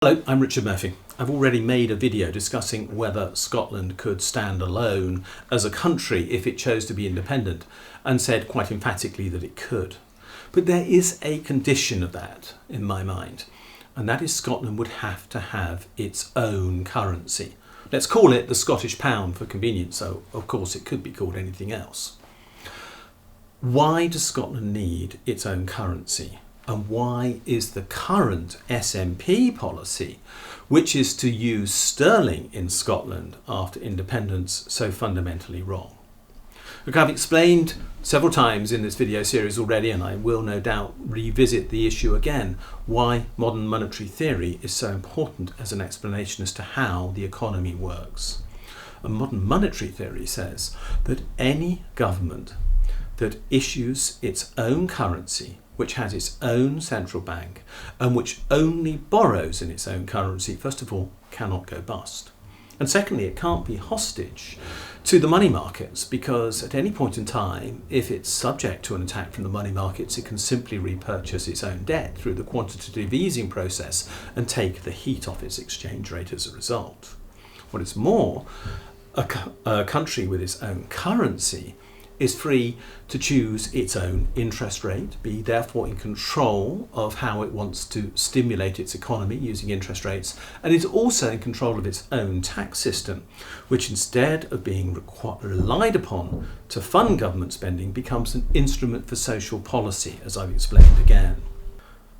Hello, I'm Richard Murphy. I've already made a video discussing whether Scotland could stand alone as a country if it chose to be independent, and said quite emphatically that it could. But there is a condition of that in my mind, and that is Scotland would have to have its own currency. Let's call it the Scottish pound for convenience, so of course it could be called anything else. Why does Scotland need its own currency? And why is the current SNP policy, which is to use sterling in Scotland after independence, so fundamentally wrong? Look, I've explained several times in this video series already, and I will no doubt revisit the issue again, why modern monetary theory is so important as an explanation as to how the economy works. And modern monetary theory says that any government that issues its own currency, which has its own central bank, and which only borrows in its own currency, first of all, cannot go bust. And secondly, it can't be hostage to the money markets, because at any point in time, if it's subject to an attack from the money markets, it can simply repurchase its own debt through the quantitative easing process and take the heat off its exchange rate as a result. What is more, a country with its own currency is free to choose its own interest rate, be therefore in control of how it wants to stimulate its economy using interest rates, and is also in control of its own tax system, which instead of being relied upon to fund government spending becomes an instrument for social policy, as I've explained again.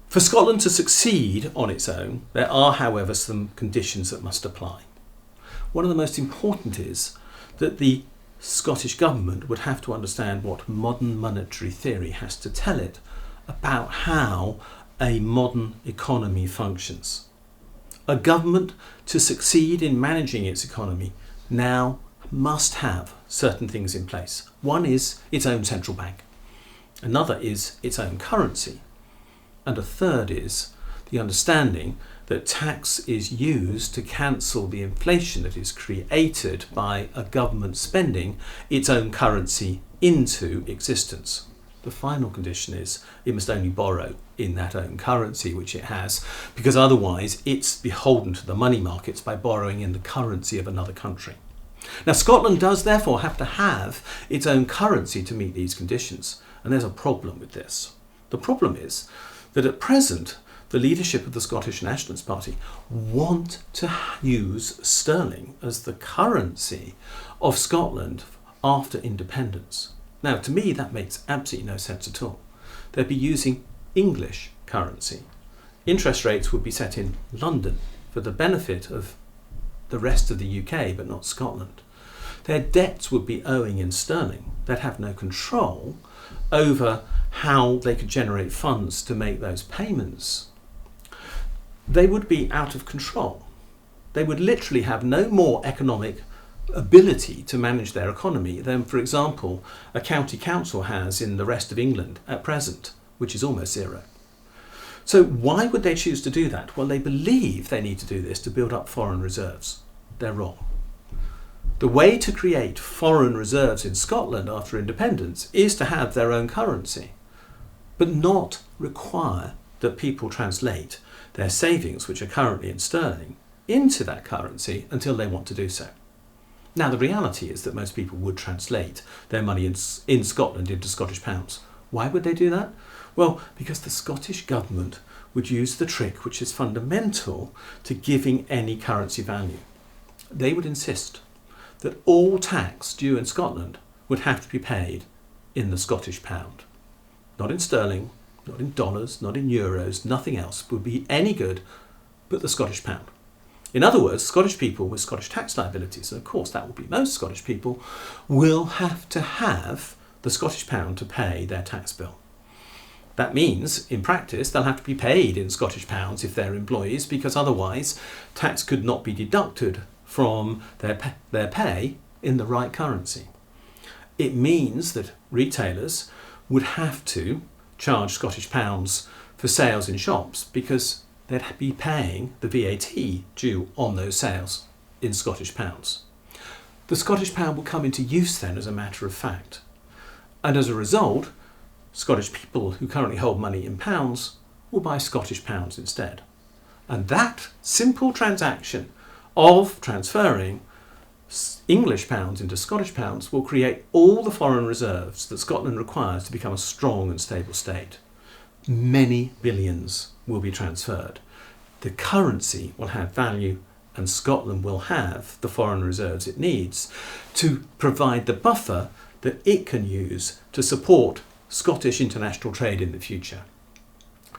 For Scotland to succeed on its own, there are, however, some conditions that must apply. One of the most important is that the Scottish government would have to understand what modern monetary theory has to tell it about how a modern economy functions. A government, to succeed in managing its economy, now must have certain things in place. One is its own central bank. Another is its own currency. And a third is the understanding that tax is used to cancel the inflation that is created by a government spending its own currency into existence. The final condition is it must only borrow in that own currency which it has, because otherwise it's beholden to the money markets by borrowing in the currency of another country. Now, Scotland does therefore have to have its own currency to meet these conditions, and there's a problem with this. The problem is that at present the leadership of the Scottish Nationalist Party want to use sterling as the currency of Scotland after independence. Now, to me, that makes absolutely no sense at all. They'd be using English currency. Interest rates would be set in London for the benefit of the rest of the UK, but not Scotland. Their debts would be owing in sterling. They'd have no control over how they could generate funds to make those payments. They would be out of control. They would literally have no more economic ability to manage their economy than, for example, a county council has in the rest of England at present, which is almost zero. So why would they choose to do that? Well, they believe they need to do this to build up foreign reserves. They're wrong. The way to create foreign reserves in Scotland after independence is to have their own currency, but not require that people translate their savings, which are currently in sterling, into that currency until they want to do so. Now, the reality is that most people would translate their money in Scotland into Scottish pounds. Why would they do that? Well, because the Scottish government would use the trick which is fundamental to giving any currency value. They would insist that all tax due in Scotland would have to be paid in the Scottish pound. Not in sterling, not in dollars, not in euros, nothing else would be any good but the Scottish pound. In other words, Scottish people with Scottish tax liabilities, and of course that will be most Scottish people, will have to have the Scottish pound to pay their tax bill. That means, in practice, they'll have to be paid in Scottish pounds if they're employees, because otherwise tax could not be deducted from their pay in the right currency. It means that retailers would have to charge Scottish pounds for sales in shops, because they'd be paying the VAT due on those sales in Scottish pounds. The Scottish pound will come into use then, as a matter of fact. And as a result, Scottish people who currently hold money in pounds will buy Scottish pounds instead. And that simple transaction of transferring English pounds into Scottish pounds will create all the foreign reserves that Scotland requires to become a strong and stable state. Many billions will be transferred. The currency will have value, and Scotland will have the foreign reserves it needs to provide the buffer that it can use to support Scottish international trade in the future.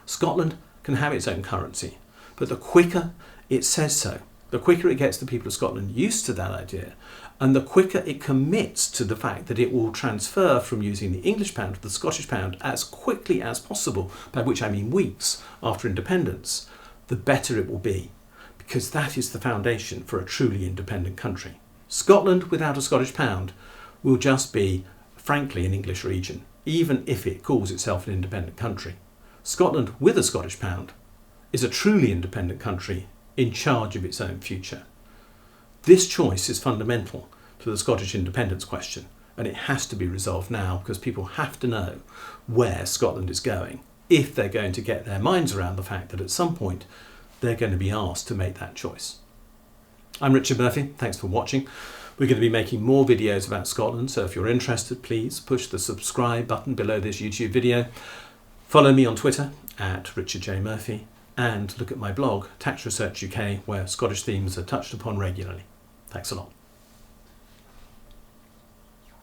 Scotland can have its own currency, but the quicker it says so, the quicker it gets the people of Scotland used to that idea, and the quicker it commits to the fact that it will transfer from using the English pound to the Scottish pound as quickly as possible, by which I mean weeks after independence, the better it will be, because that is the foundation for a truly independent country. Scotland without a Scottish pound will just be, frankly, an English region, even if it calls itself an independent country. Scotland with a Scottish pound is a truly independent country in charge of its own future. This choice is fundamental to the Scottish independence question, and it has to be resolved now, because people have to know where Scotland is going if they're going to get their minds around the fact that at some point they're going to be asked to make that choice. I'm Richard Murphy. Thanks for watching. We're going to be making more videos about Scotland, so if you're interested, please push the subscribe button below this YouTube video. Follow me on Twitter at Richard J. Murphy, and look at my blog, Tax Research UK, where Scottish themes are touched upon regularly. Thanks a lot.